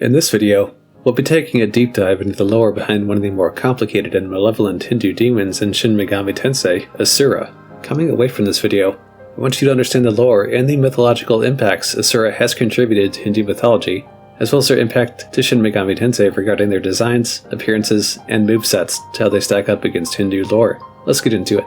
In this video, we'll be taking a deep dive into the lore behind one of the more complicated and malevolent Hindu demons in Shin Megami Tensei, Asura. Coming away from this video, I want you to understand the lore and the mythological impacts Asura has contributed to Hindu mythology, as well as their impact to Shin Megami Tensei regarding their designs, appearances, and movesets to how they stack up against Hindu lore. Let's get into it.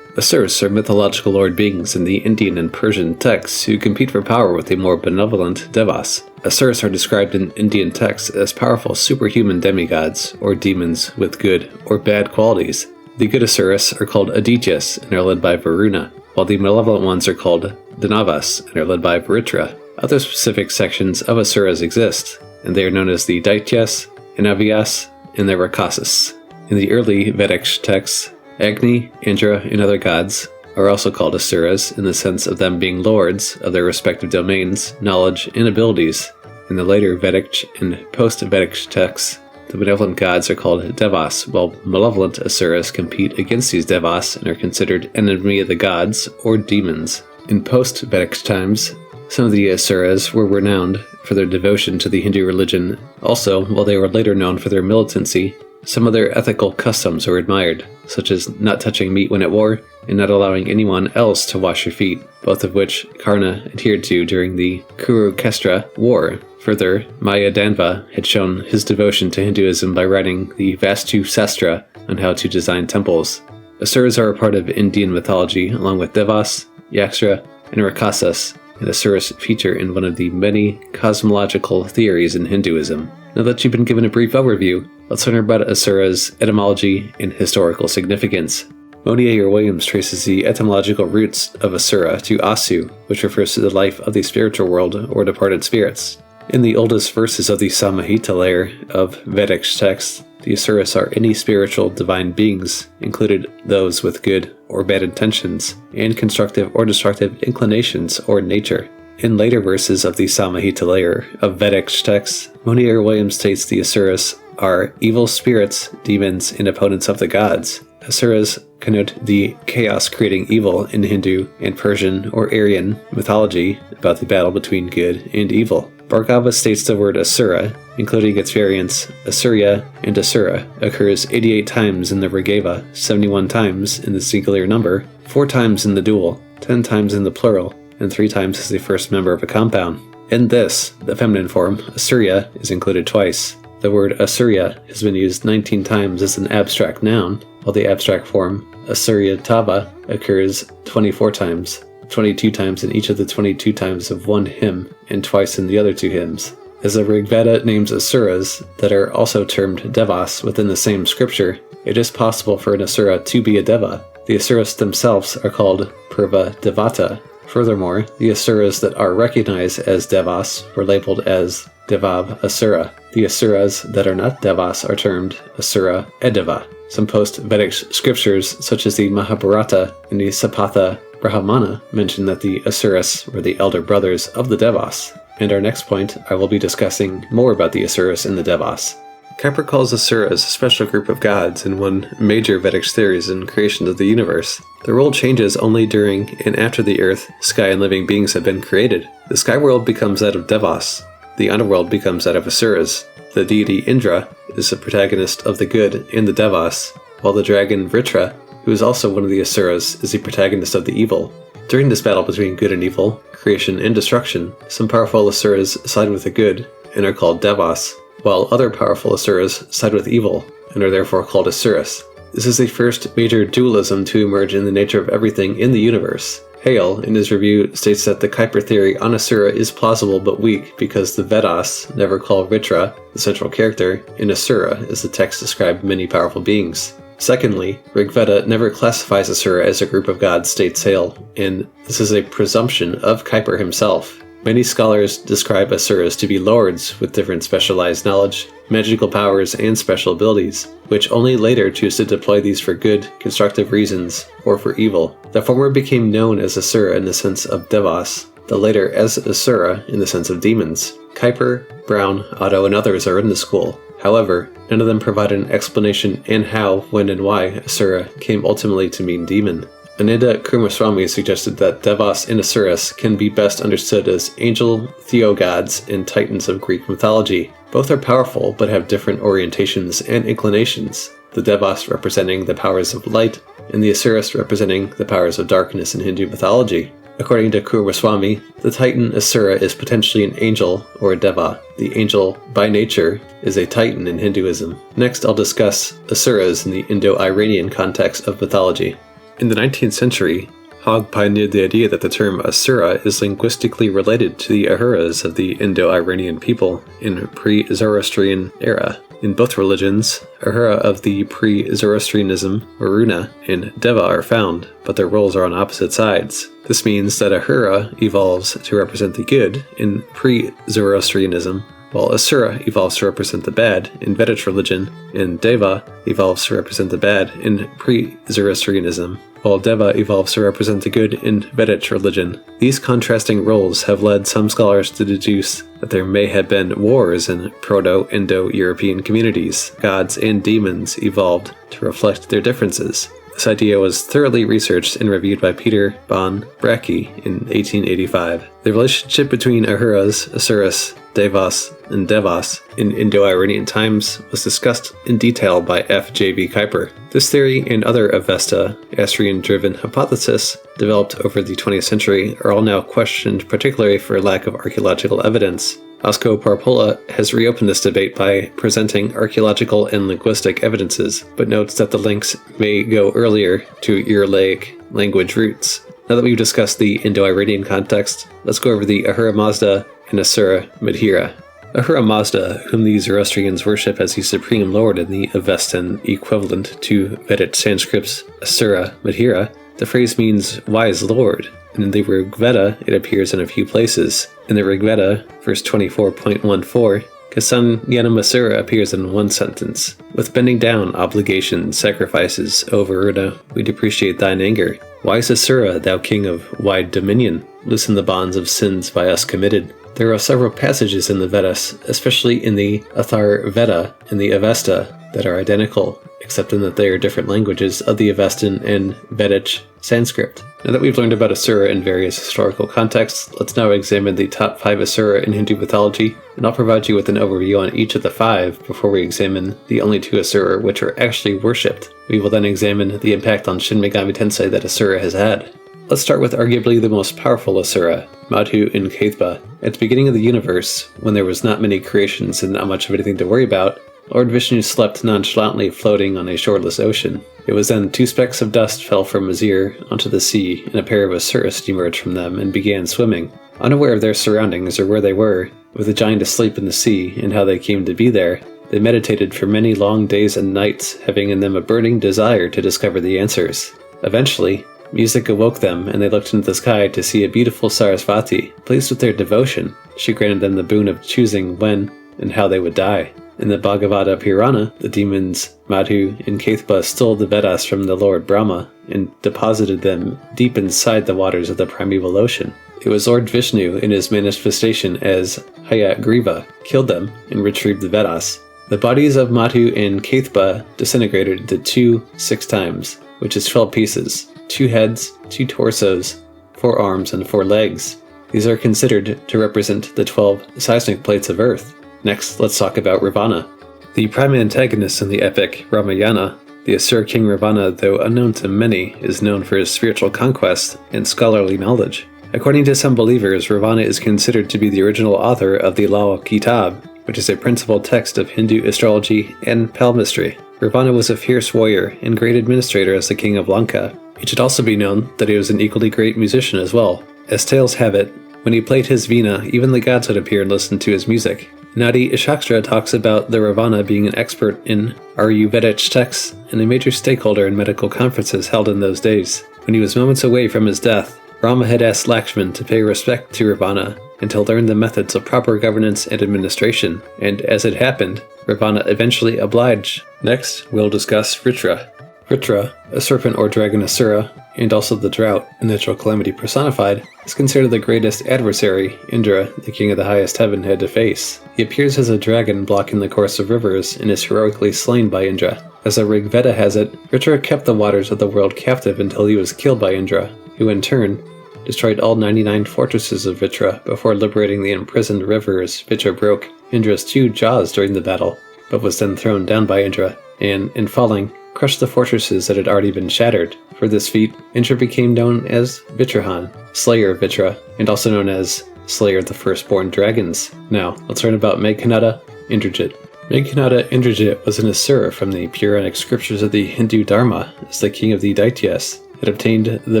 Asuras are mythological lord beings in the Indian and Persian texts who compete for power with the more benevolent devas. Asuras are described in Indian texts as powerful superhuman demigods, or demons with good or bad qualities. The good Asuras are called Adityas and are led by Varuna, while the malevolent ones are called Danavas and are led by Vritra. Other specific sections of Asuras exist, and they are known as the Daityas, Anavyas, and the Rakshasas. In the early Vedic texts, Agni, Indra, and other gods are also called Asuras in the sense of them being lords of their respective domains, knowledge, and abilities. In the later Vedic and post-Vedic texts, the benevolent gods are called devas, while malevolent Asuras compete against these devas and are considered enemy of the gods or demons. In post-Vedic times, some of the Asuras were renowned for their devotion to the Hindu religion. Also, while they were later known for their militancy, some of their ethical customs were admired, such as not touching meat when at war and not allowing anyone else to wash your feet, both of which Karna adhered to during the Kurukshetra War. Further, Mayadanva had shown his devotion to Hinduism by writing the Vastu Sastra on how to design temples. Asuras are a part of Indian mythology, along with devas, yaksha, and rakshasas, and Asuras feature in one of the many cosmological theories in Hinduism. Now that you've been given a brief overview, let's learn about Asura's etymology and historical significance. Monier-Williams traces the etymological roots of Asura to Asu, which refers to the life of the spiritual world or departed spirits. In the oldest verses of the Samahita layer of Vedic texts, the Asuras are any spiritual divine beings, included those with good or bad intentions, and constructive or destructive inclinations or nature. In later verses of the Samahita layer of Vedic texts, Monier-Williams states the Asuras are evil spirits, demons, and opponents of the gods. Asuras connote the chaos-creating evil in Hindu and Persian or Aryan mythology about the battle between good and evil. Bhargava states the word Asura, including its variants Asurya and Asura, occurs 88 times in the Rigveda, 71 times in the singular number, 4 times in the dual, 10 times in the plural, and 3 times as the first member of a compound. In this, the feminine form, Asurya, is included twice. The word Asurya has been used 19 times as an abstract noun, while the abstract form, Asuryatava, occurs 24 times, 22 times in each of the 22 times of one hymn, and twice in the other 2 hymns. As the Rigveda names Asuras that are also termed devas within the same scripture, it is possible for an Asura to be a deva. The Asuras themselves are called Purva Devata. Furthermore, the Asuras that are recognized as devas were labeled as Devav Asura. The Asuras that are not devas are termed Asura Edeva. Some post-Vedic scriptures, such as the Mahabharata and the Sapatha Brahmana, mention that the Asuras were the elder brothers of the devas. In our next point, I will be discussing more about the Asuras and the devas. Kaipar calls Asuras a special group of gods in one major Vedic theories in creation of the universe. Their role changes only during and after the earth, sky, and living beings have been created. The sky world becomes that of devas. The underworld becomes that of Asuras. The deity Indra is the protagonist of the good and the devas, while the dragon Vritra, who is also one of the Asuras, is the protagonist of the evil. During this battle between good and evil, creation and destruction, some powerful Asuras side with the good and are called devas, while other powerful Asuras side with evil and are therefore called Asuras. This is the first major dualism to emerge in the nature of everything in the universe. Hale, in his review, states that the Kaipar theory on Asura is plausible but weak because the Vedas never call Vritra, the central character, in Asura, as the text describe many powerful beings. Secondly, Rigveda never classifies Asura as a group of gods, states Hale, and this is a presumption of Kaipar himself. Many scholars describe Asuras to be lords with different specialized knowledge, magical powers, and special abilities, which only later choose to deploy these for good, constructive reasons, or for evil. The former became known as Asura in the sense of devas, the later as Asura in the sense of demons. Kaipar, Brown, Otto, and others are in the school. However, none of them provide an explanation in how, when, and why Asura came ultimately to mean demon. Ananda Kumaraswamy suggested that devas and asuras can be best understood as angel, theogods, and titans of Greek mythology. Both are powerful but have different orientations and inclinations, the devas representing the powers of light, and the asuras representing the powers of darkness in Hindu mythology. According to Kumaraswamy, the titan Asura is potentially an angel or a deva. The angel, by nature, is a titan in Hinduism. Next, I'll discuss Asuras in the Indo-Iranian context of mythology. In the 19th century, Hogg pioneered the idea that the term Asura is linguistically related to the Ahuras of the Indo-Iranian people in pre-Zoroastrian era. In both religions, Ahura of the pre-Zoroastrianism, Varuna, and Deva are found, but their roles are on opposite sides. This means that Ahura evolves to represent the good in pre-Zoroastrianism, while Asura evolves to represent the bad in Vedic religion, and Deva evolves to represent the bad in pre-Zoroastrianism, while Deva evolves to represent the good in Vedic religion. These contrasting roles have led some scholars to deduce that there may have been wars in Proto-Indo-European communities. Gods and demons evolved to reflect their differences. This idea was thoroughly researched and reviewed by Peter von Bracke in 1885. The relationship between Ahuras, Asuras, Devas, and Devas in Indo-Iranian times was discussed in detail by F. J. V. Kuiper. This theory and other Avesta, Assyrian-driven hypotheses developed over the 20th century are all now questioned, particularly for lack of archaeological evidence. Asko Parpola has reopened this debate by presenting archaeological and linguistic evidences, but notes that the links may go earlier to Uralic language roots. Now that we've discussed the Indo-Iranian context, let's go over the Ahura Mazda and Asura Medhira. Ahura Mazda, whom the Zoroastrians worship as the supreme lord in the Avestan equivalent to Vedic Sanskrit's Asura Medhira, the phrase means wise lord. In the Rig Veda, it appears in a few places. In the Rig Veda, verse 24.14, Kasan Yanamasura appears in one sentence. With bending down, obligation, sacrifices, O Varuna, we depreciate thine anger. Wise Asura, thou king of wide dominion, loosen the bonds of sins by us committed. There are several passages in the Vedas, especially in the Athar Veda and the Avesta, that are identical, except in that they are different languages of the Avestan and Vedic Sanskrit. Now that we've learned about Asura in various historical contexts, let's now examine the top 5 Asura in Hindu mythology, and I'll provide you with an overview on each of the 5 before we examine the only 2 Asura which are actually worshipped. We will then examine the impact on Shin Megami Tensei that Asura has had. Let's start with arguably the most powerful Asura, Madhu and Kaithba. At the beginning of the universe, when there was not many creations and not much of anything to worry about, Lord Vishnu slept nonchalantly floating on a shoreless ocean. It was then 2 specks of dust fell from his ear onto the sea, and a pair of Asuras emerged from them and began swimming. Unaware of their surroundings or where they were, with the giant asleep in the sea and how they came to be there, they meditated for many long days and nights, having in them a burning desire to discover the answers. Eventually, music awoke them, and they looked into the sky to see a beautiful Sarasvati. Pleased with their devotion, she granted them the boon of choosing when and how they would die. In the Bhagavata Purana, the demons Madhu and Kaithba stole the Vedas from the Lord Brahma and deposited them deep inside the waters of the primeval ocean. It was Lord Vishnu, in his manifestation as Hayagriva, killed them and retrieved the Vedas. The bodies of Madhu and Kaithba disintegrated into 2 6 times, which is 12 pieces, 2 heads, 2 torsos, 4 arms, and 4 legs. These are considered to represent the 12 seismic plates of Earth. Next, let's talk about Ravana. The prime antagonist in the epic Ramayana, the Asura king Ravana, though unknown to many, is known for his spiritual conquest and scholarly knowledge. According to some believers, Ravana is considered to be the original author of the Lal Kitab, which is a principal text of Hindu astrology and palmistry. Ravana was a fierce warrior and great administrator as the king of Lanka. It should also be known that he was an equally great musician as well. As tales have it, when he played his veena, even the gods would appear and listen to his music. Nadi Shastra talks about the Ravana being an expert in Ayurvedic texts and a major stakeholder in medical conferences held in those days. When he was moments away from his death, Rama had asked Lakshman to pay respect to Ravana and to learn the methods of proper governance and administration, and as it happened, Ravana eventually obliged. Next, we'll discuss Vritra. Vritra, a serpent or dragon Asura, and also the drought, a natural calamity personified, is considered the greatest adversary Indra, the king of the highest heaven, had to face. He appears as a dragon blocking the course of rivers and is heroically slain by Indra. As the Rig Veda has it, Vitra kept the waters of the world captive until he was killed by Indra, who in turn destroyed all 99 fortresses of Vitra before liberating the imprisoned river as Vitra broke Indra's 2 jaws during the battle, but was then thrown down by Indra, and, in falling, crushed the fortresses that had already been shattered. For this feat, Indra became known as Vitrahan, Slayer of Vitra, and also known as Slayer of the Firstborn Dragons. Now, let's learn about Meghnada Indrajit. Meghnada Indrajit was an Asura from the Puranic scriptures of the Hindu Dharma as the king of the Daityas. It obtained the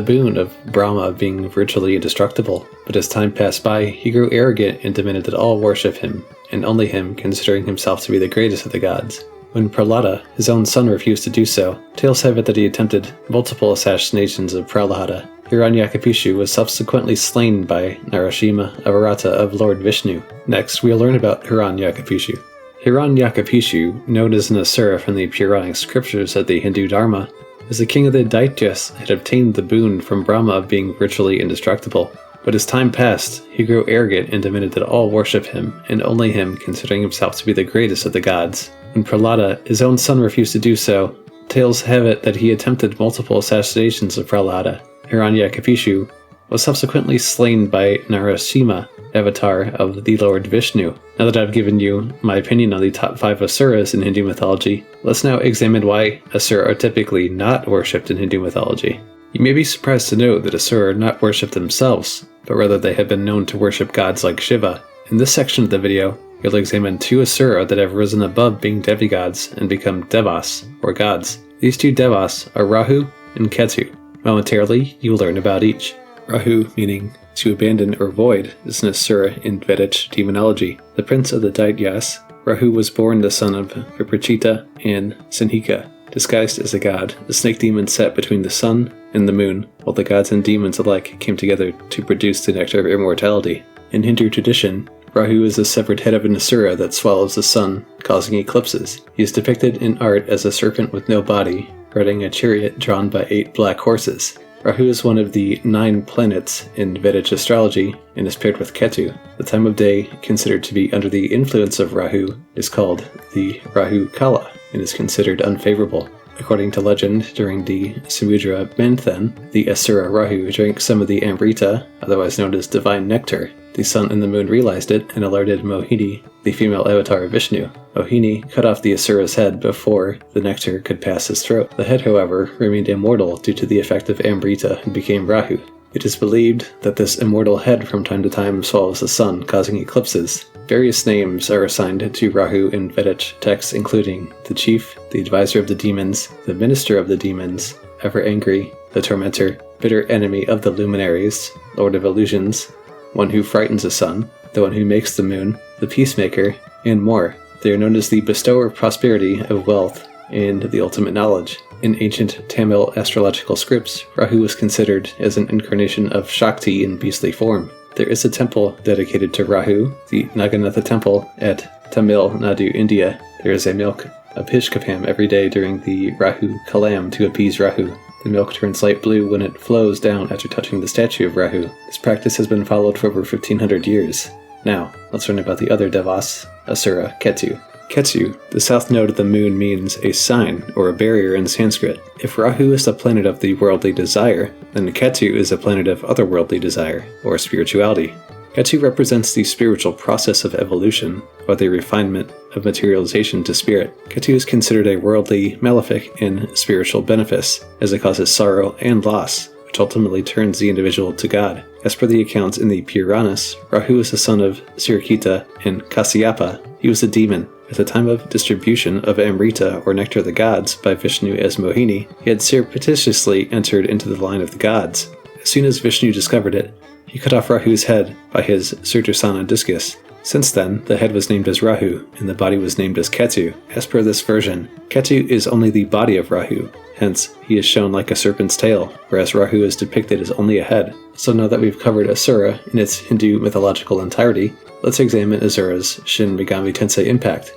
boon of Brahma of being virtually indestructible, but as time passed by, he grew arrogant and demanded that all worship him, and only him, considering himself to be the greatest of the gods. When Prahlada, his own son, refused to do so, tales have it that he attempted multiple assassinations of Prahlada. Hiranyakashipu was subsequently slain by Narasimha, a Varata of Lord Vishnu. Next, we'll learn about Hiranyakashipu. Hiranyakashipu, known as an Asura from the Puranic scriptures of the Hindu Dharma, as the king of the Daityas had obtained the boon from Brahma of being virtually indestructible. But as time passed, he grew arrogant and demanded that all worship him, and only him, considering himself to be the greatest of the gods. When Prahlada, his own son, refused to do so, tales have it that he attempted multiple assassinations of Prahlada. Hiranyakashipu was subsequently slain by Narasimha, avatar of the Lord Vishnu. Now that I've given you my opinion on the top 5 Asuras in Hindu mythology, let's now examine why Asura are typically not worshipped in Hindu mythology. You may be surprised to know that Asura are not worshipped themselves, but rather they have been known to worship gods like Shiva. In this section of the video, you'll examine 2 Asura that have risen above being demigods and become devas, or gods. These 2 devas are Rahu and Ketu. Momentarily, you will learn about each. Rahu, meaning to abandon or void, is an Asura in Vedic demonology. The prince of the Daityas, Rahu was born the son of Viprachita and Sinhika. Disguised as a god, the snake demon sat between the sun and the moon, while the gods and demons alike came together to produce the nectar of immortality. In Hindu tradition, Rahu is the severed head of an Asura that swallows the sun, causing eclipses. He is depicted in art as a serpent with no body, riding a chariot drawn by 8 black horses. Rahu is one of the 9 planets in Vedic astrology and is paired with Ketu. The time of day considered to be under the influence of Rahu is called the Rahu Kala and is considered unfavorable. According to legend, during the Samudra Manthan, the Asura Rahu drank some of the amrita, otherwise known as divine nectar. The sun and the moon realized it and alerted Mohini, the female avatar of Vishnu. Mohini cut off the Asura's head before the nectar could pass his throat. The head, however, remained immortal due to the effect of amrita and became Rahu. It is believed that this immortal head from time to time swallows the sun, causing eclipses. Various names are assigned to Rahu in Vedic texts, including the chief, the advisor of the demons, the minister of the demons, ever angry, the tormentor, bitter enemy of the luminaries, lord of illusions, one who frightens the sun, the one who makes the moon, the peacemaker, and more. They are known as the bestower of prosperity, of wealth, and the ultimate knowledge. In ancient Tamil astrological scripts, Rahu was considered as an incarnation of Shakti in beastly form. There is a temple dedicated to Rahu, the Naganatha Temple at Tamil Nadu, India. There is a milk Abhishekam every day during the Rahu Kalam to appease Rahu. The milk turns light blue when it flows down after touching the statue of Rahu. This practice has been followed for over 1500 years. Now, let's learn about the other devas, Asura, Ketu. Ketu, the south node of the moon, means a sign or a barrier in Sanskrit. If Rahu is the planet of the worldly desire, then Ketu is a planet of otherworldly desire, or spirituality. Ketu represents the spiritual process of evolution, or the refinement of materialization to spirit. Ketu is considered a worldly malefic and spiritual benefice, as it causes sorrow and loss, which ultimately turns the individual to God. As per the accounts in the Puranas, Rahu is the son of Sirikita and Kasyapa. He was a demon. At the time of distribution of amrita, or nectar of the gods, by Vishnu as Mohini, he had surreptitiously entered into the line of the gods. As soon as Vishnu discovered it, he cut off Rahu's head by his Sudarsana discus. Since then, the head was named as Rahu, and the body was named as Ketu. As per this version, Ketu is only the body of Rahu, hence he is shown like a serpent's tail, whereas Rahu is depicted as only a head. So now that we've covered Asura in its Hindu mythological entirety, let's examine Asura's Shin Megami Tensei impact.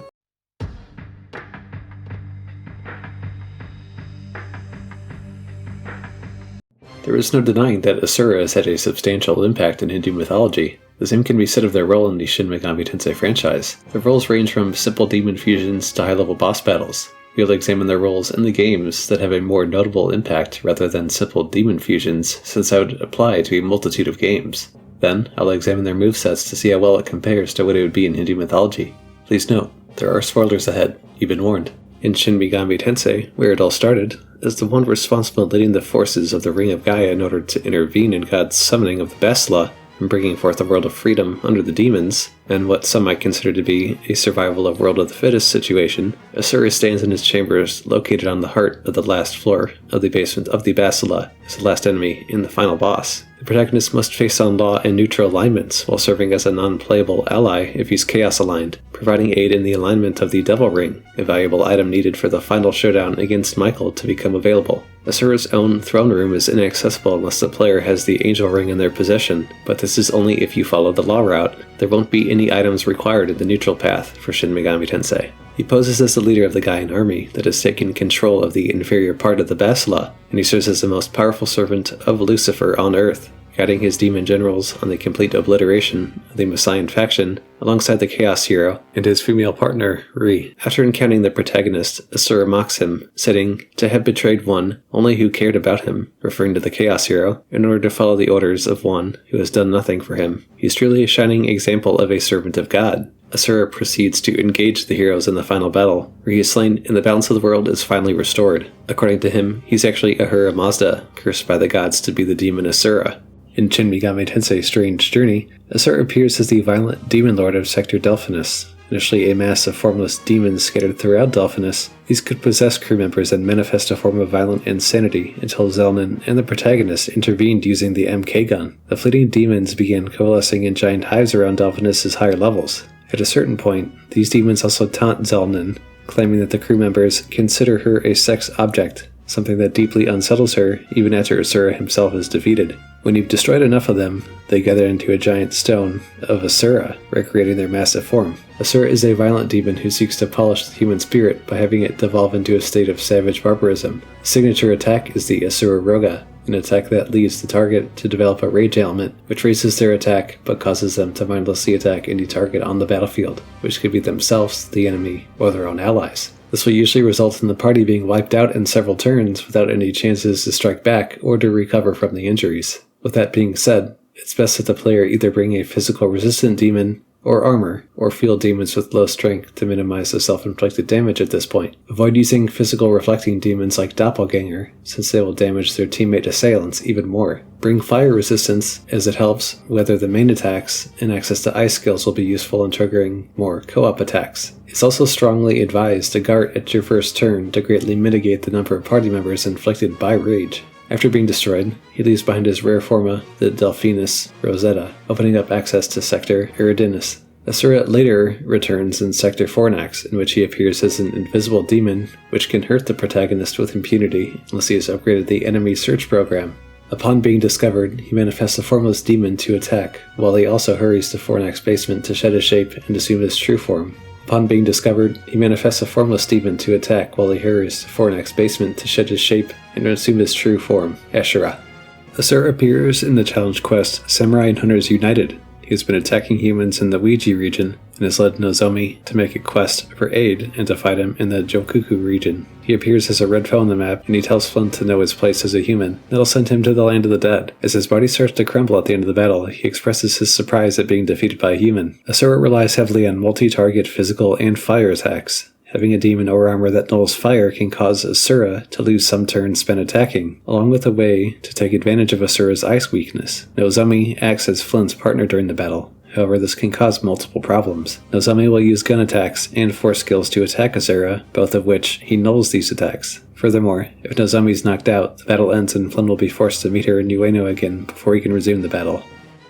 There is no denying that Asura has had a substantial impact in Hindu mythology. The same can be said of their role in the Shin Megami Tensei franchise. Their roles range from simple demon fusions to high-level boss battles. We'll examine their roles in the games that have a more notable impact rather than simple demon fusions, since that would apply to a multitude of games. Then, I'll examine their movesets to see how well it compares to what it would be in Hindu mythology. Please note, there are spoilers ahead, you've been warned. In Shin Megami Tensei, where it all started, as the one responsible leading the forces of the Ring of Gaia in order to intervene in God's summoning of the Basila and bringing forth a world of freedom under the demons, and what some might consider to be a survival of world of the fittest situation, Asura stands in his chambers located on the heart of the last floor of the basement of the Basila as the last enemy and the final boss. The protagonist must face on law and neutral alignments while serving as a non-playable ally if he's chaos aligned, providing aid in the alignment of the Devil Ring, a valuable item needed for the final showdown against Michael to become available. Asura's own throne room is inaccessible unless the player has the Angel Ring in their possession, but this is only if you follow the law route. There won't be any items required in the neutral path for Shin Megami Tensei. He poses as the leader of the Gaian army that has taken control of the inferior part of the Basila, and he serves as the most powerful servant of Lucifer on Earth, guiding his demon generals on the complete obliteration of the Messiah faction alongside the Chaos Hero and his female partner, Ri. After encountering the protagonist, Asura mocks him, saying to have betrayed one only who cared about him, referring to the Chaos Hero, in order to follow the orders of one who has done nothing for him. He is truly a shining example of a servant of God. Asura proceeds to engage the heroes in the final battle, where he is slain and the balance of the world is finally restored. According to him, he's actually Ahura Mazda, cursed by the gods to be the demon Asura. In Shin Megami Tensei Strange Journey, Asura appears as the violent demon lord of Sector Delphinus. Initially a mass of formless demons scattered throughout Delphinus, these could possess crew members and manifest a form of violent insanity until Zelnin and the protagonist intervened using the MK gun. The fleeting demons began coalescing in giant hives around Delphinus' higher levels. At a certain point, these demons also taunt Zelnin, claiming that the crew members consider her a sex object, something that deeply unsettles her even after Asura himself is defeated. When you've destroyed enough of them, they gather into a giant stone of Asura, recreating their massive form. Asura is a violent demon who seeks to polish the human spirit by having it devolve into a state of savage barbarism. His signature attack is the Asura Roga, an attack that leads the target to develop a rage element, which raises their attack but causes them to mindlessly attack any target on the battlefield, which could be themselves, the enemy, or their own allies. This will usually result in the party being wiped out in several turns without any chances to strike back or to recover from the injuries. With that being said, it's best that the player either bring a physical resistant demon or armor, or field demons with low strength to minimize the self-inflicted damage at this point. Avoid using physical reflecting demons like Doppelganger, since they will damage their teammate assailants even more. Bring fire resistance, as it helps weather the main attacks, and access to ice skills will be useful in triggering more co-op attacks. It's also strongly advised to guard at your first turn to greatly mitigate the number of party members inflicted by rage. After being destroyed, he leaves behind his rare forma, the Delphinus Rosetta, opening up access to Sector Eridanus. Asura later returns in Sector Fornax, in which he appears as an invisible demon, which can hurt the protagonist with impunity unless he has upgraded the enemy search program. Upon being discovered, he manifests a formless demon to attack, while he also hurries to Fornax basement to shed his shape and assume his true form. Upon being discovered, he manifests a formless demon to attack while he hurries to Fornax basement to shed his shape and assume his true form, Ashura. Asura appears in the challenge quest Samurai and Hunters United. He has been attacking humans in the Ouija region and has led Nozomi to make a quest for aid and to fight him in the Jokuku region. He appears as a red foe on the map, and he tells Flint to know his place as a human. That'll send him to the land of the dead. As his body starts to crumble at the end of the battle, he expresses his surprise at being defeated by a human. Asura relies heavily on multi-target physical and fire attacks. Having a demon or armor that nulls fire can cause Asura to lose some turns spent attacking, along with a way to take advantage of Asura's ice weakness. Nozomi acts as Flint's partner during the battle. However, this can cause multiple problems. Nozomi will use gun attacks and force skills to attack Asura, both of which he nulls these attacks. Furthermore, if Nozomi is knocked out, the battle ends and Flynn will be forced to meet her in Ueno again before he can resume the battle.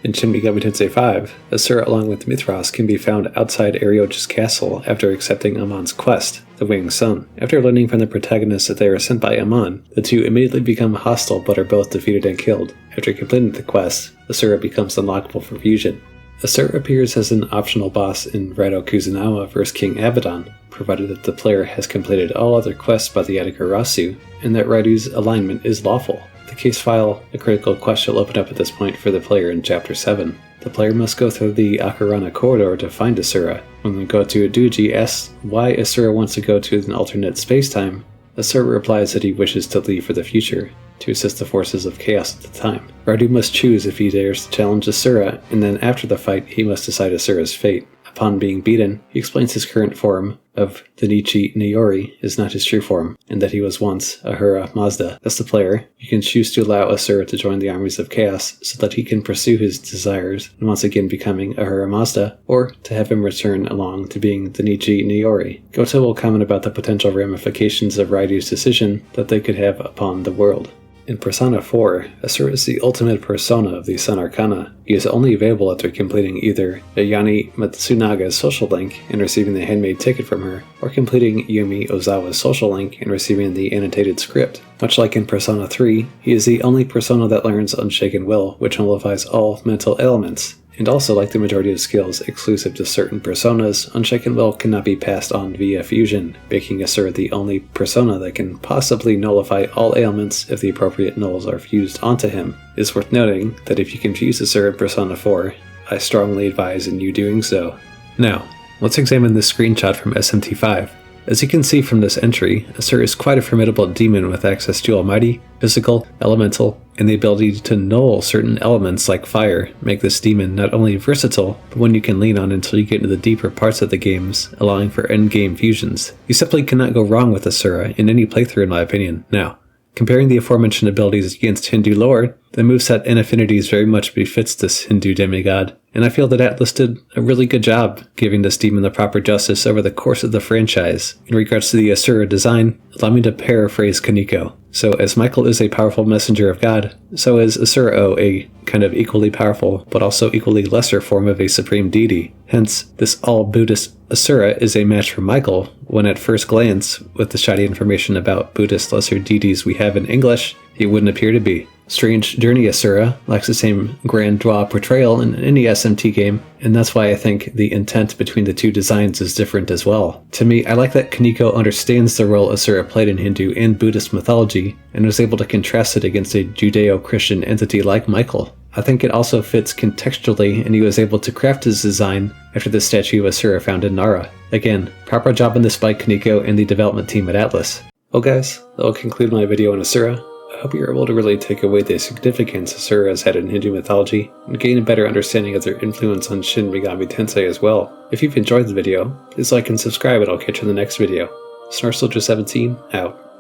In Shin Megami Tensei 5, Asura along with Mithras can be found outside Arioch's castle after accepting Amon's quest, the Winged Sun. After learning from the protagonist that they are sent by Amon, the two immediately become hostile but are both defeated and killed. After completing the quest, Asura becomes unlockable for fusion. Asura appears as an optional boss in Raidou Kuzunawa vs King Abbadon, provided that the player has completed all other quests by the Yatagarasu, and that Raidou's alignment is lawful. The case file, a critical quest will open up at this point for the player in Chapter 7. The player must go through the Akarana corridor to find Asura. When Goto Duji asks why Asura wants to go to an alternate space-time, Asura replies that he wishes to leave for the future, to assist the forces of chaos at the time. Raidou must choose if he dares to challenge Asura, and then after the fight he must decide Asura's fate. Upon being beaten, he explains his current form of the Nichi Niori is not his true form, and that he was once Ahura Mazda. As the player, you can choose to allow Asura to join the armies of chaos so that he can pursue his desires and once again becoming Ahura Mazda, or to have him return along to being the Nichi Niori. Goto will comment about the potential ramifications of Raidou's decision that they could have upon the world. In Persona 4, Asura is the ultimate persona of the Sun Arcana. He is only available after completing either Ayane Matsunaga's social link and receiving the handmade ticket from her, or completing Yumi Ozawa's social link and receiving the annotated script. Much like in Persona 3, he is the only persona that learns Unshaken Will, which nullifies all mental elements. And also, like the majority of skills exclusive to certain personas, Unshaken Will cannot be passed on via fusion, making Asura the only persona that can possibly nullify all ailments if the appropriate nulls are fused onto him. It is worth noting that if you can fuse Asura in Persona 4, I strongly advise in you doing so. Now, let's examine this screenshot from SMT 5. As you can see from this entry, Asura is quite a formidable demon with access to almighty, physical, elemental, and the ability to null certain elements like fire make this demon not only versatile, but one you can lean on until you get into the deeper parts of the games, allowing for endgame fusions. You simply cannot go wrong with Asura in any playthrough in my opinion. Now, comparing the aforementioned abilities against Hindu lore, the moveset and affinities very much befits this Hindu demigod, and I feel that Atlas did a really good job giving this demon the proper justice over the course of the franchise. In regards to the Asura design, allow me to paraphrase Kaneko. So as Michael is a powerful messenger of God, so is Asura a kind of equally powerful but also equally lesser form of a supreme deity. Hence, this all-Buddhist Asura is a match for Michael when at first glance, with the shoddy information about Buddhist lesser deities we have in English, he wouldn't appear to be. Strange Journey Asura lacks the same grand dwa portrayal in any SMT game, and that's why I think the intent between the two designs is different as well. To me, I like that Kaneko understands the role Asura played in Hindu and Buddhist mythology, and was able to contrast it against a Judeo-Christian entity like Michael. I think it also fits contextually, and he was able to craft his design after the statue of Asura found in Nara. Again, proper job on this by Kaneko and the development team at Atlas. Well guys, that will conclude my video on Asura. I hope you're able to really take away the significance Asura has had in Hindu mythology, and gain a better understanding of their influence on Shin Megami Tensei as well. If you've enjoyed the video, please like and subscribe and I'll catch you in the next video. SnarSoldier17, out.